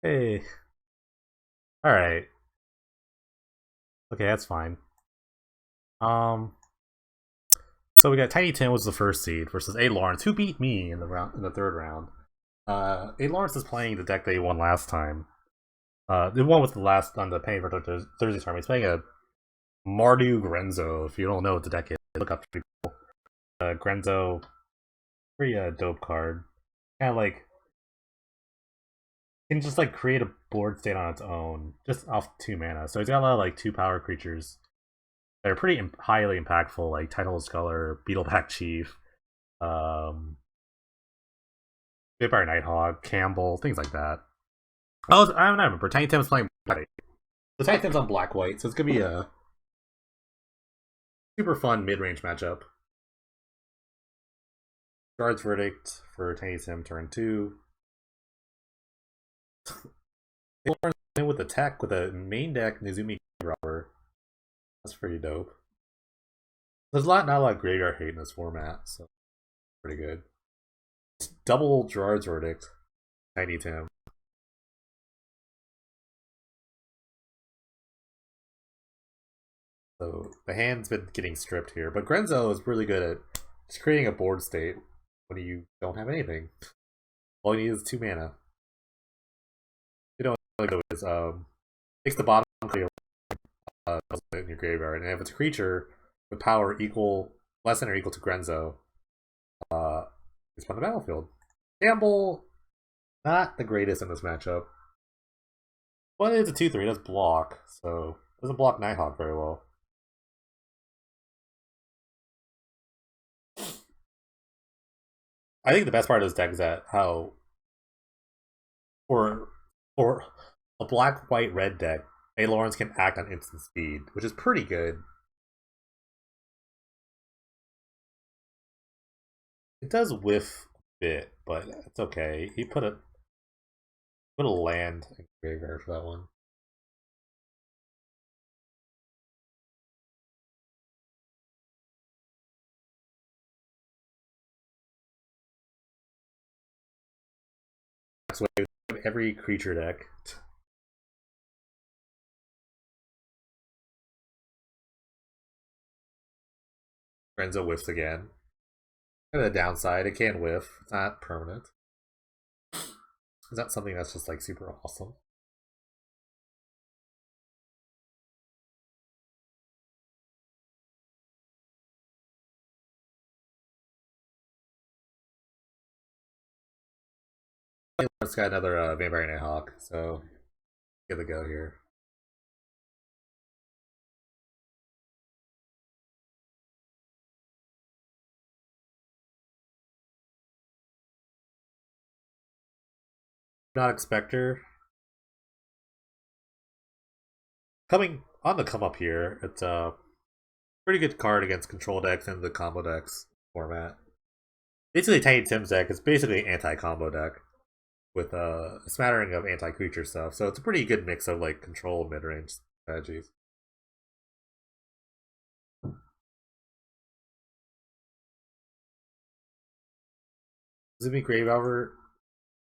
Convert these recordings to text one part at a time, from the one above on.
Hey. Alright. Okay, that's fine. Um so we got Tiny Tim was the first seed versus alawrence, who beat me in the third round. Alawrence is playing the deck they won last time. The one with the last on the Penny for Thursday tournament. He's playing a Mardu Grenzo. If you don't know what the deck is, look up people. Grenzo, pretty dope card. Kinda like can just like create a board state on its own, just off 2 mana. So he's got a lot of like 2 power creatures. They're pretty highly impactful, like Title Scholar, Beetleback Chief, um, Vampire Nighthawk, Campbell, things like that. Oh, I don't remember. Tiny Tim's playing Black. The Tiny Tim's on Black White, so it's gonna be a super fun mid range matchup. Guard's Verdict for Tiny Tim turn 2. In with the tech with a main deck Nizumi Robber. That's pretty dope. There's not a lot of graveyard hate in this format, so pretty good. Double Gerard's Verdict, Tiny Tim. So the hand's been getting stripped here, but Grenzo is really good at just creating a board state when you don't have anything. All you need is 2 mana. You know, like is takes the bottom clear in your graveyard, and if it's a creature with power equal, less than or equal to Grenzo, it's on the battlefield. Campbell, not the greatest in this matchup, but it's a 2/3. It does block, so it doesn't block Nighthawk very well. I think the best part of this deck is that how for for a black, white, red deck, alawrence can act on instant speed, which is pretty good. It does whiff a bit, but it's okay. He put a land in graveyard for that one. So every creature deck. Grenzo whiffs again. And the downside, it can whiff. It's not permanent. It's not something that's just like super awesome. It's got another Vampire Nighthawk, so give it a go here. Not Expector. Coming on the come up here, it's a pretty good card against control decks and the combo decks format. Basically, Tiny Tim's deck is basically anti-combo deck with a smattering of anti-creature stuff. So it's a pretty good mix of like control mid-range strategies. Zumi Grave Robber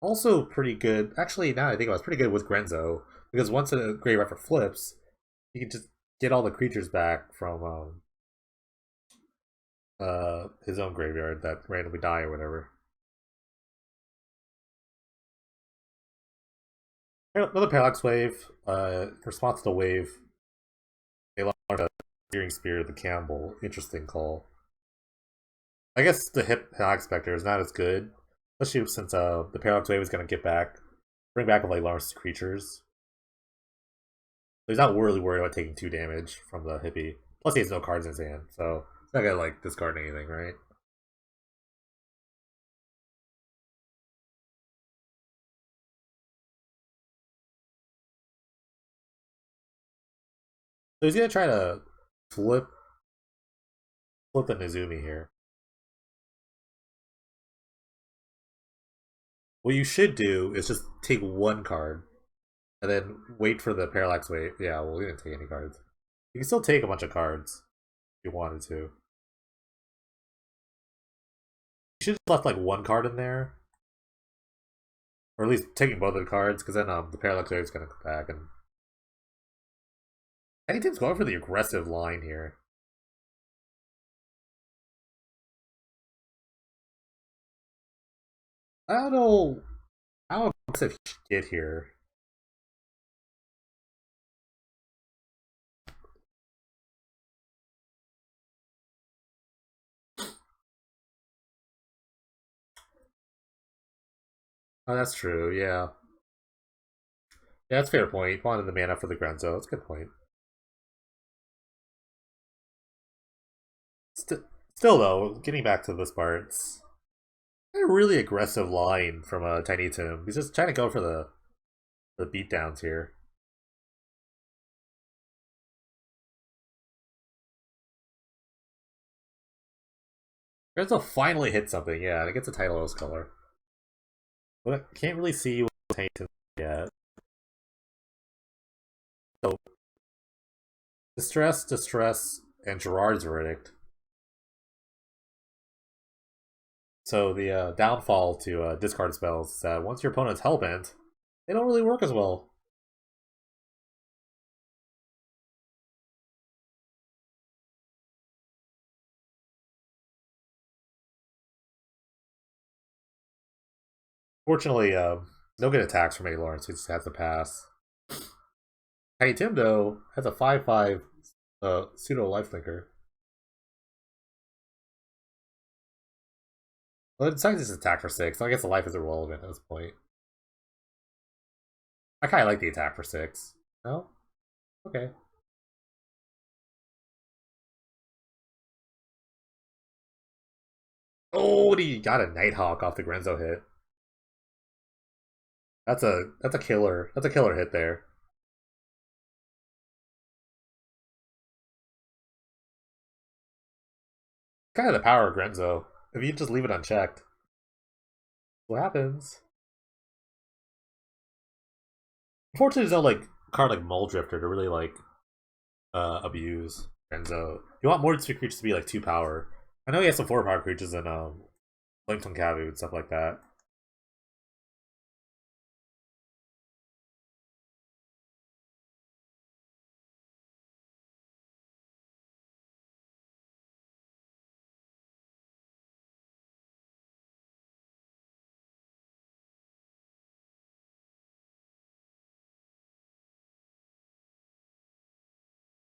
also pretty good. Actually, now I think it was pretty good with Grenzo because once a Grave Robber flips, you can just get all the creatures back from his own graveyard that randomly die or whatever. Another Parallax Wave. Response to the wave, they launched a Searing Spear of the Campbell. Interesting call. I guess the hip Parallax Spectre is not as good, especially since the Parallax Wave is going to bring back like large creatures. So he's not really worried about taking 2 damage from the hippie. Plus, he has no cards in his hand, so he's not gonna like discard anything, right? So he's gonna try to flip flip the Nizumi here. What you should do is just take 1 card and then wait for the parallax wave. Yeah, well, we didn't take any cards. You can still take a bunch of cards if you wanted to. You should have left like 1 card in there Or at least taking both of the cards, because then the Parallax Wave is going to come back. And any team's going for the aggressive line here. I don't know how aggressive he should get here. Oh, that's true, yeah. Yeah, that's a fair point. He wanted the mana for the Grenzo. That's a good point. Still, though, getting back to this part, it's a really aggressive line from Tiny Tim. He's just trying to go for the beatdowns here. Grenzo finally hit something, yeah, and it gets a Tidal Rose color. But I can't really see what Tiny Tim yet. So, Distress, and Gerard's Verdict. So the downfall to discard spells is that once your opponent's hellbent, they don't really work as well. Fortunately, no good attacks from alawrence, so he just has to pass. Hey, Tim, though, has a 5/5 pseudo lifelinker. Well, it decides to attack for 6, so I guess the life is irrelevant at this point. I kind of like the attack for 6. No? Okay. Oh, he got a Nighthawk off the Grenzo hit. That's a killer. That's a killer hit there. Kind of the power of Grenzo. If you just leave it unchecked, what happens? Unfortunately, there's no like card like Muldrifter to really like abuse Grenzo. You want more creatures to be like 2 power. I know he has some 4 power creatures in Linkton Cavu and stuff like that.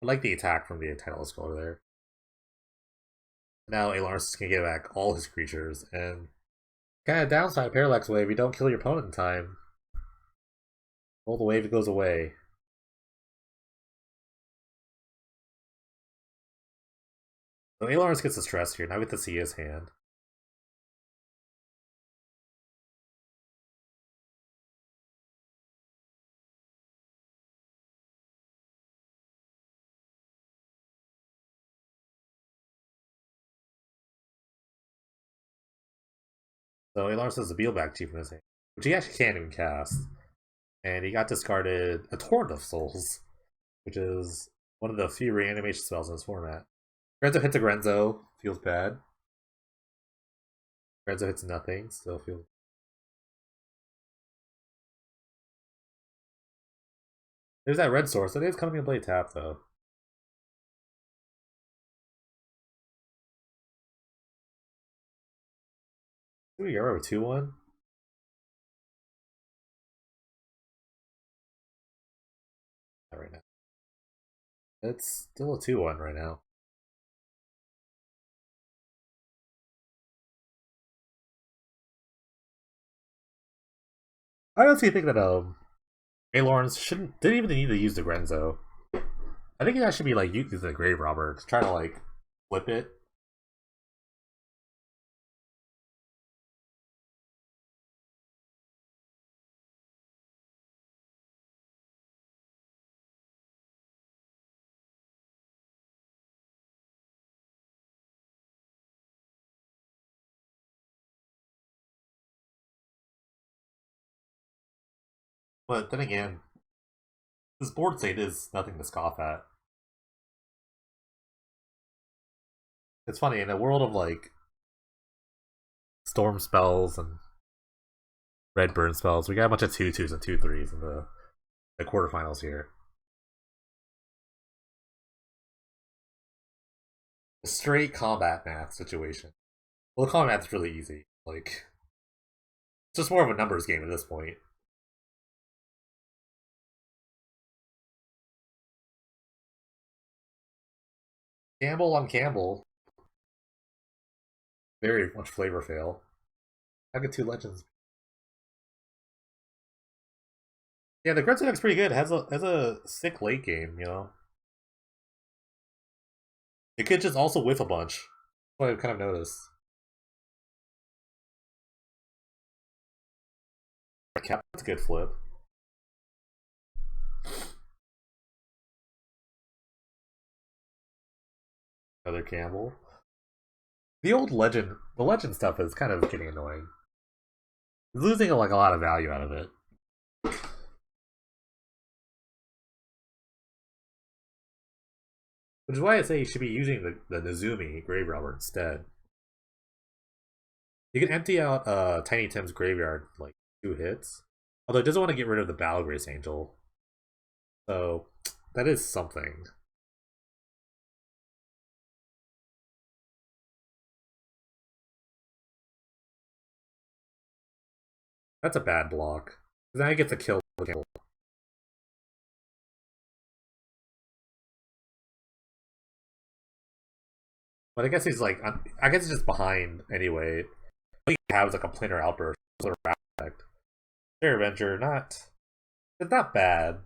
I like the attack from the Titleist color there. Now alawrence can get back all his creatures, and kind of downside Parallax Wave, you don't kill your opponent in time. All the wave goes away. So alawrence gets the stress here, now we get to see his hand. So alawrence has a Beelback Chief in his hand, which he actually can't even cast. And he got discarded a Torrent of Souls, which is one of the few reanimation spells in this format. Grenzo hits a Grenzo, feels bad. Grenzo hits nothing, still feels. There's that red source. It is coming to play tap though. Ooh, you're over 2-1. Not right now. It's still a 2-1 right now. I honestly think that alawrence didn't even need to use the Grenzo. I think it should be like using the Grave Robber to try to like flip it. But then again, this board state is nothing to scoff at. It's funny in a world of like storm spells and red burn spells. We got a bunch of 2/2s and 2/3s in the quarterfinals here. A straight combat math situation. Well, the combat math's really easy. Like, it's just more of a numbers game at this point. Campbell on Campbell. Very much flavor fail. I get 2 legends. Yeah, the Grenzo deck's pretty good. It has a sick late game, you know. It could just also whiff a bunch. That's what I've kind of noticed. That's a good flip. Another Campbell. The legend stuff is kind of getting annoying. He's losing like a lot of value out of it. Which is why I say you should be using the Nezumi Grave Robber instead. You can empty out Tiny Tim's graveyard like 2 hits. Although it doesn't want to get rid of the Battle Grace Angel. So that is something. That's a bad block. Because now he gets a kill. But I guess he's like, I guess he's just behind anyway. All he has like a planar outburst sort of effect. Fair Avenger, it's not bad.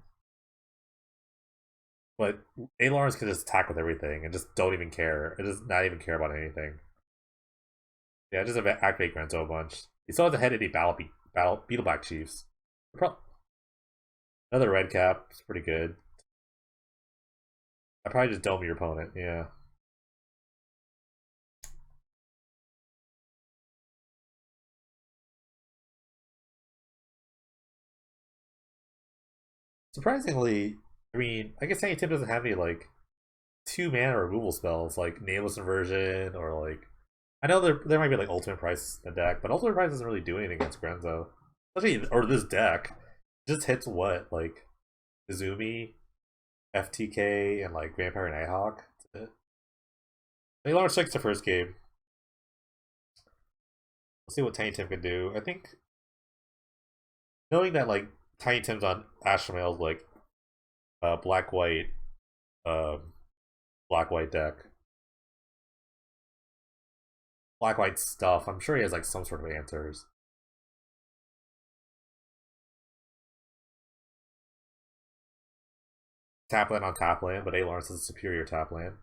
But alawrence can just attack with everything and just don't even care. It does not even care about anything. Yeah, just activate Grenzo a bunch. He still has ahead any Beetleback Chiefs. Another red cap. It's pretty good. I probably just dome your opponent, yeah. Surprisingly, I mean, I guess Tiny Tim doesn't have any like 2 mana removal spells like Nameless Inversion or like I know there might be like Ultimate Price in the deck, but Ultimate Price doesn't really do anything against Grenzo. Especially or this deck. It just hits what? Like Izumi, FTK, and like Vampire Nighthawk. That's it. Alawrence takes the first game. Let's see what Tiny Tim can do. I think knowing that like Tiny Tim's on Ashramel's like black white um black white deck. Black white stuff. I'm sure he has like some sort of answers. Tap land on tap land, but Alawrence is a superior tap land.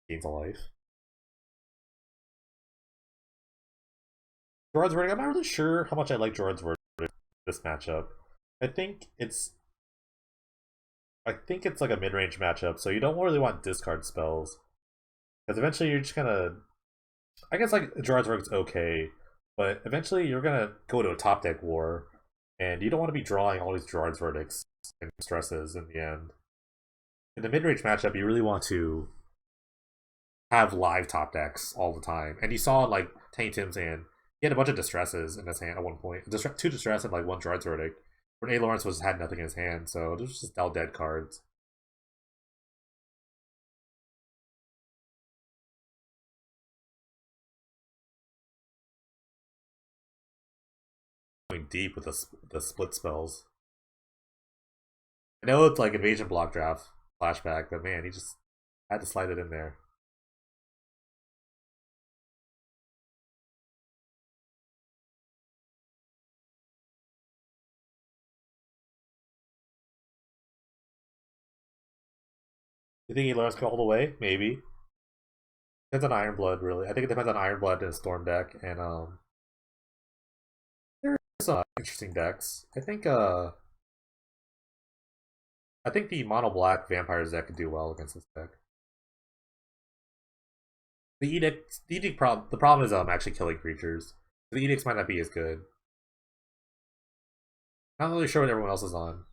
Gains a life. Gerard's Verdict. I'm not really sure how much I like Gerard's Verdict this matchup. I think it's like a mid-range matchup, so you don't really want discard spells. Because eventually you're just gonna I guess like Gerard's Verdict's okay, but eventually you're gonna go to a top deck war, and you don't want to be drawing all these Gerard's Verdicts and stresses in the end. In the mid-range matchup, you really want to have live top decks all the time. And you saw like Tiny Tim's hand, he had a bunch of distresses in his hand at one point. 2 distress and like 1 Gerard's Verdict. But Alawrence had nothing in his hand, so it was just all dead cards. Going deep with the split spells. I know it's like invasion block draft flashback, but man, he just had to slide it in there. You think he learns go all the way? Maybe. Depends on Iron Blood, really. I think it depends on Iron Blood and Storm deck, and there's some interesting decks. I think the mono black vampires deck could do well against this deck. The problem is actually killing creatures. The edicts might not be as good. Not really sure what everyone else is on.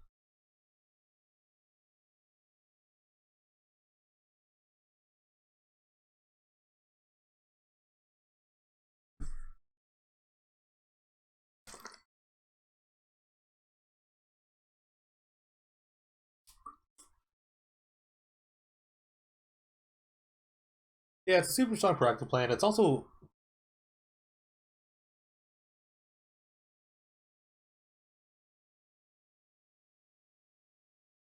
Yeah, it's a super strong proactive plan. It's also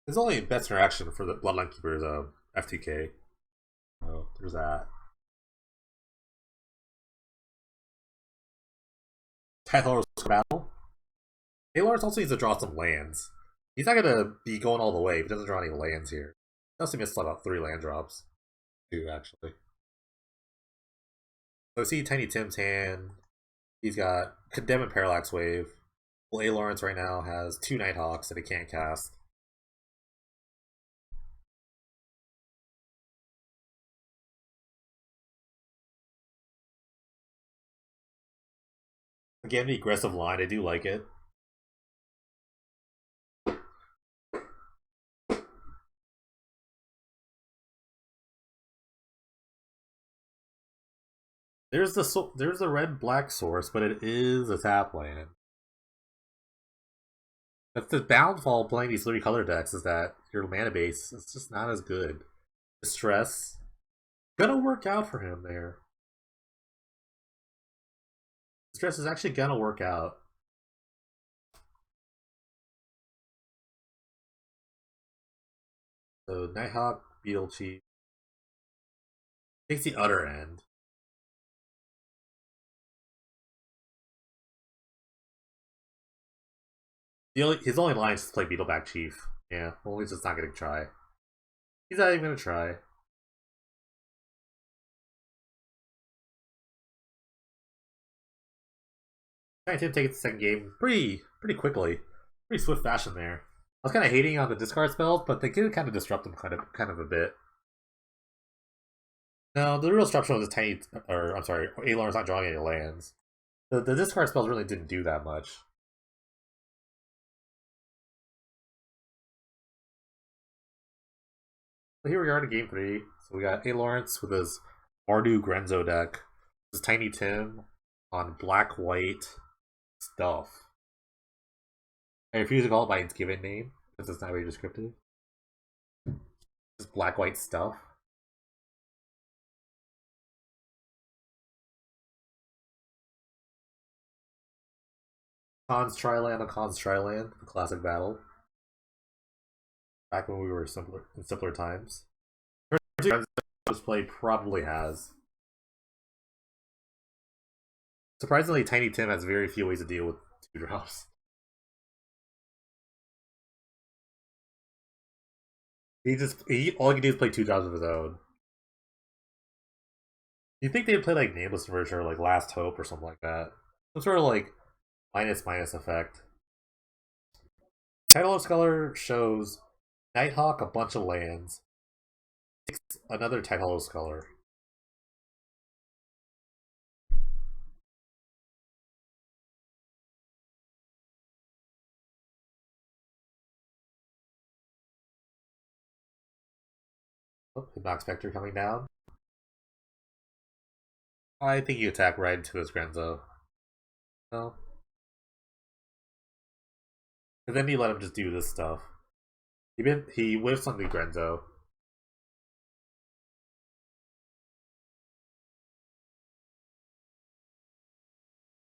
it's only best interaction for the Bloodline Keeper's FTK. Oh, there's that. Tyler's battle. Alawrence also needs to draw some lands. He's not gonna be going all the way if he doesn't draw any lands here. He also missed about 3 land drops. 2 actually. So see Tiny Tim's hand. He's got Condemn and Parallax Wave. Well, Alawrence right now has 2 Nighthawks that he can't cast. Again, the aggressive line, I do like it. There's the red black source, but it is a tap land. That's the downfall playing these 3 color decks is that your mana base is just not as good. Distress gonna work out for him there. Distress is actually gonna work out. So Nighthawk, Beetle Chief takes the other end. His only line is to play Beetleback Chief. Yeah, well, he's just not gonna try. He's not even gonna try. Trying to take the second game pretty quickly, pretty swift fashion there. I was kind of hating on the discard spells, but they did kind of disrupt them kind of a bit. No, the real disruption was tiny, or I'm sorry, Alor's not drawing any lands. The discard spells really didn't do that much. But here we are in game 3. So we got Alawrence with his Mardu Grenzo deck. This is Tiny Tim on black-white stuff. I refuse to call it by its given name, because it's not very descriptive. Just black-white stuff. Khan's Triland on Khan's Triland, the classic battle. Back when we were simpler times. This play probably has. Surprisingly, Tiny Tim has very few ways to deal with 2 drops. All he can do is play 2 drops of his own. You think they'd play like Nameless Version or like Last Hope or something like that? Some sort of like minus effect. Title of Scholar shows Nighthawk a bunch of lands. Another Title of Scholar. Oh, Hidnock Spectre coming down. I think you attack right into his Grenzo. No. And then you let him just do this stuff. He whiffs on the Grenzo.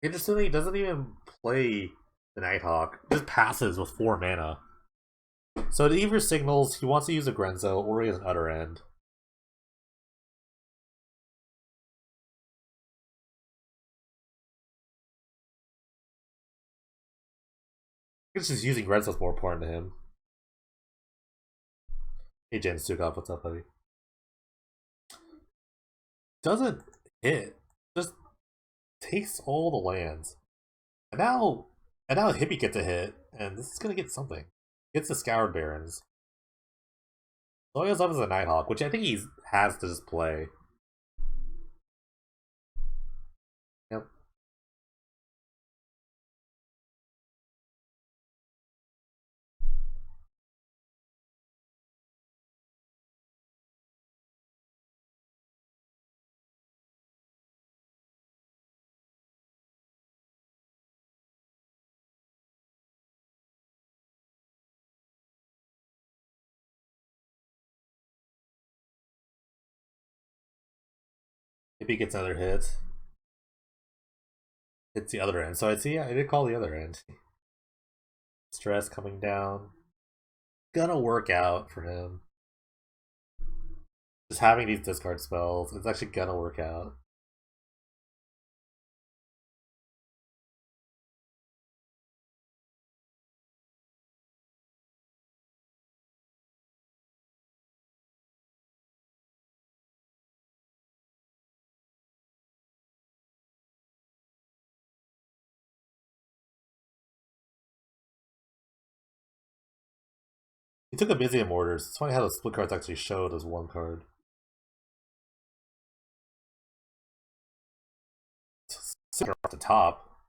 Interestingly, he doesn't even play the Nighthawk. Just passes with 4 mana. So it either signals he wants to use a Grenzo or he has an Utter End. I guess just using Grenzo is more important to him. Hey Jen Stukov, what's up, buddy? Doesn't hit. Just takes all the lands. And now Hippie gets a hit, and this is gonna get something. Gets the Scoured Barrens. So he goes up as a Nighthawk, which I think he has to just play. Yep. Maybe he gets another hit. Hits the other end. So I see, yeah, I did call the other end. Stress coming down. Gonna work out for him. Just having these discard spells, it's actually gonna work out. He took a busy Mortars. It's funny how the split cards actually showed as one card. Sitter off the top.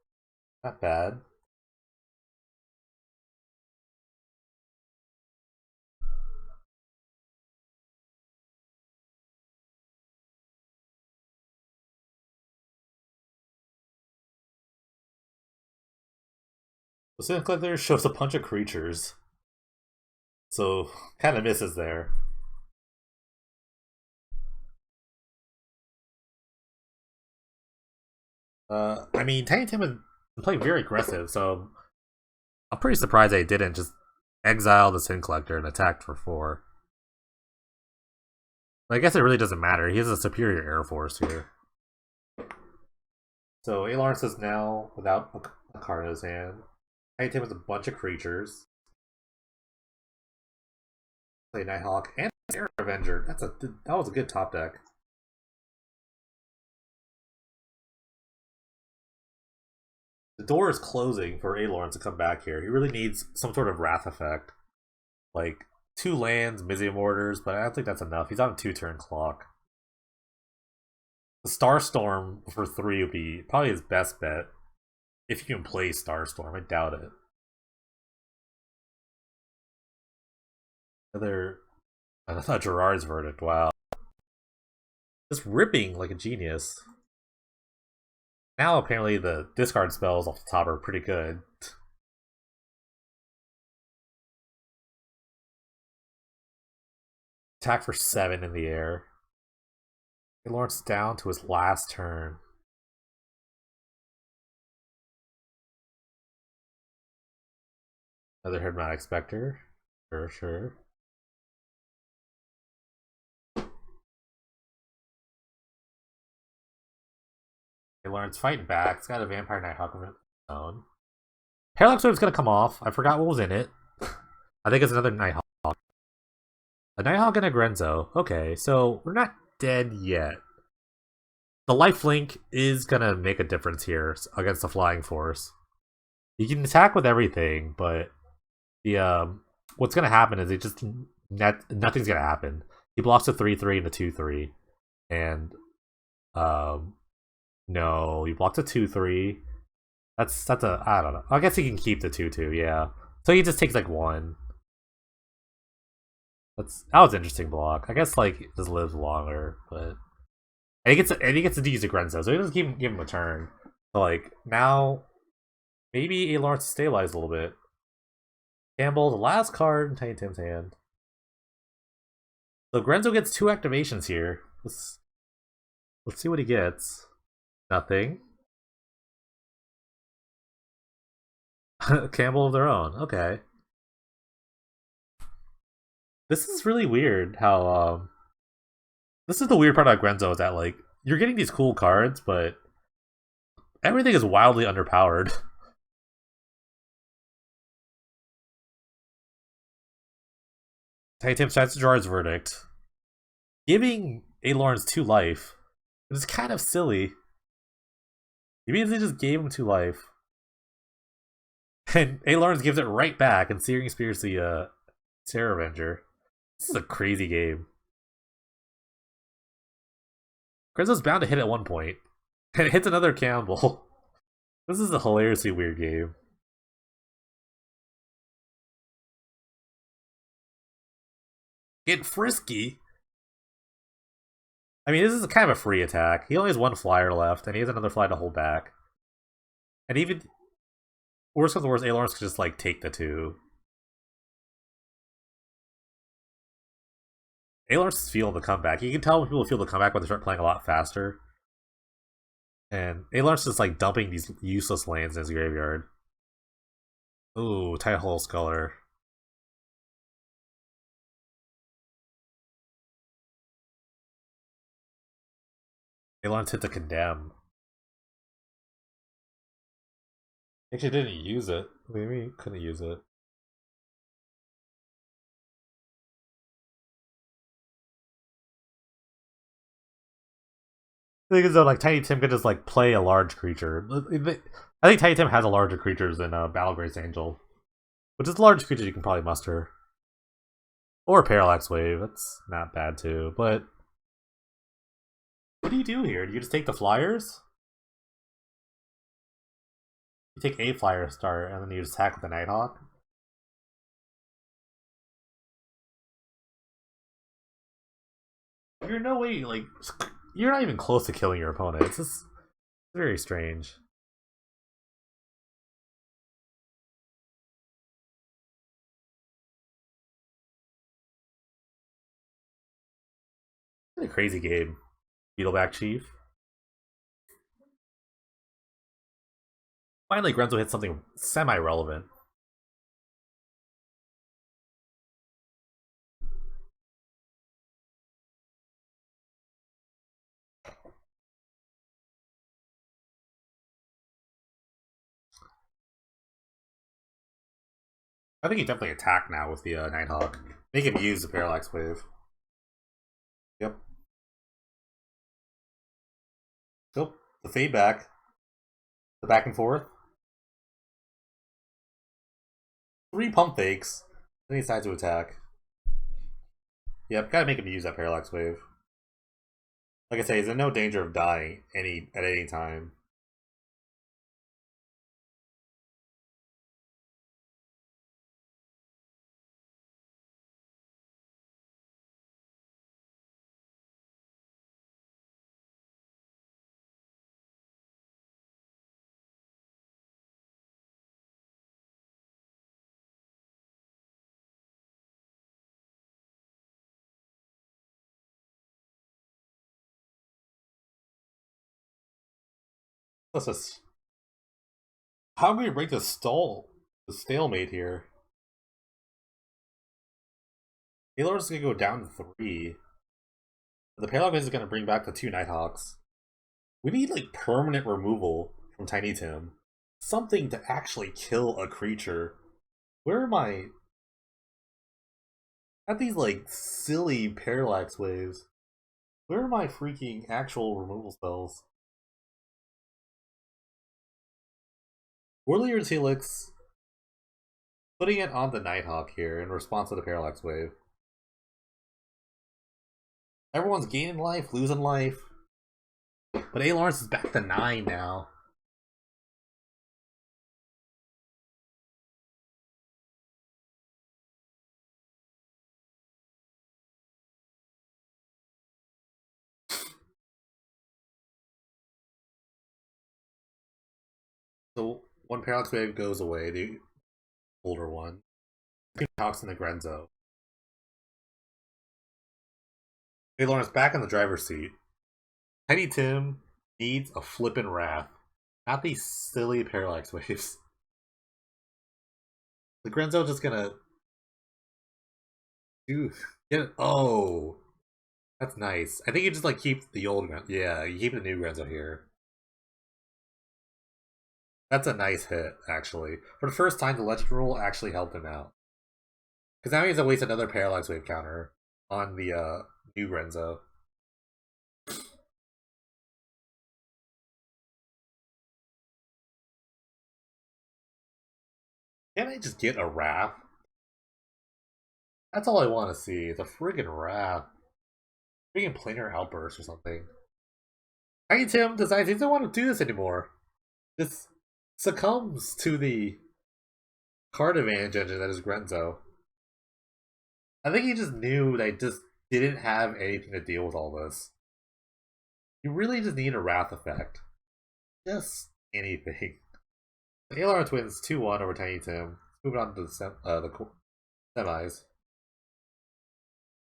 Not bad. The Sin Collector shows a bunch of creatures. So, kind of misses there. I mean, Tiny Tim has been playing very aggressive, so I'm pretty surprised they didn't just exile the Sin Collector and attack for 4. But I guess it really doesn't matter. He has a superior Air Force here. So alawrence is now without a card in his hand. Tiny Tim has a bunch of creatures. Play Nighthawk and Air Avenger. That was a good top deck. The door is closing for alawrence to come back here. He really needs some sort of Wrath effect. Like 2 lands, Mizium Mortars, but I don't think that's enough. He's on a 2-turn clock. The Starstorm for 3 would be probably his best bet. If you can play Starstorm, I doubt it. I thought Gerard's Verdict, wow. Just ripping like a genius. Now apparently the discard spells off the top are pretty good. Attack for 7 in the air. Alawrence down to his last turn. Another Hypnotic Spectre. Sure. Alawrence fighting back. It's got a Vampire Nighthawk of its own. Parallax Wave's gonna come off. I forgot what was in it. I think it's another Nighthawk. A Nighthawk and a Grenzo. Okay, so we're not dead yet. The lifelink is gonna make a difference here against the Flying Force. You can attack with everything, but the what's gonna happen is nothing's gonna happen. He blocks a 3/3 and a 2/3, and no, he blocks a 2/3. That's a I don't know. I guess he can keep the 2/2. Yeah, so he just takes like 1. That was an interesting block. I guess like it just lives longer, but and he gets to use a Grenzo, so he doesn't give him a turn. So like now, maybe alawrence stabilized a little bit. Campbell, the last card in Tiny Tim's hand. So Grenzo gets 2 activations here. Let's see what he gets. Nothing. Campbell of their own. Okay. This is really weird how this is the weird part about Grenzo is that like you're getting these cool cards, but everything is wildly underpowered. Tiny Tim decides to draw his Verdict. Giving alawrence 2 life is kind of silly. He basically just gave him 2 life. And alawrence gives it right back, and Searing Spears the Terror Avenger. This is a crazy game. Grenzo's bound to hit at one point. And it hits another Campbell. This is a hilariously weird game. Get frisky. I mean, this is kind of a free attack. He only has 1 flyer left, and he has another flyer to hold back. And even worst comes to worst, alawrence could just like take the 2. alawrence is feeling the comeback. You can tell when people feel the comeback when they start playing a lot faster. And alawrence just like dumping these useless lands in his graveyard. Ooh, Tighthole Scholar. Alawrence hit the Condemn. Actually didn't use it. Maybe he couldn't use it. I think it's like Tiny Tim could just like play a large creature. I think Tiny Tim has a larger creatures than Battlegrace Angel, which is a large creature you can probably muster. Or Parallax Wave, that's not bad too. But what do you do here? Do you just take the flyers? You take a flyer start and then you just attack with the Nighthawk. You're no way like you're not even close to killing your opponent. It's just very strange. It's a crazy game. Beetleback Chief. Finally, Grenzo hit something semi-relevant. I think he definitely attack now with the Nighthawk. Make him use the Parallax Wave. Yep. Nope. The fade back. The back and forth. 3 pump fakes. Then he decides to attack. Yep, gotta make him use that Parallax Wave. Like I say, he's in no danger of dying at any time. Let's just... How can we break the stalemate here? Taylor's gonna go down to 3. The Parallax is gonna bring back the 2 Nighthawks. We need like permanent removal from Tiny Tim. Something to actually kill a creature. Where am I? At these like silly Parallax waves. Where are my freaking actual removal spells? Warrior's Helix. Putting it on the Nighthawk here in response to the Parallax wave. Everyone's gaining life, losing life. But alawrence is back to 9 now. So one Parallax wave goes away, the older one. Talks in the Grenzo. alawrence back in the driver's seat. Tiny Tim needs a flippin' Wrath. Not these silly Parallax waves. The Grenzo just gonna do get it. Oh, that's nice. I think you just like keep the old Grenzo. Yeah, you keep the new Grenzo here. That's a nice hit, actually. For the first time, the legend rule actually helped him out. Because now he has to waste another Parallax Wave counter on the new Grenzo. Can't I just get a Wrath? That's all I want to see. It's a friggin' Wrath. Friggin' Planar Outburst or something. Tiny Tim decides he doesn't want to do this anymore. This succumbs to the card advantage engine that is Grenzo. I think he just knew they just didn't have anything to deal with all this. You really just need a Wrath effect. Just anything. The alawrence wins 2-1 over Tiny Tim. Moving on to the semis.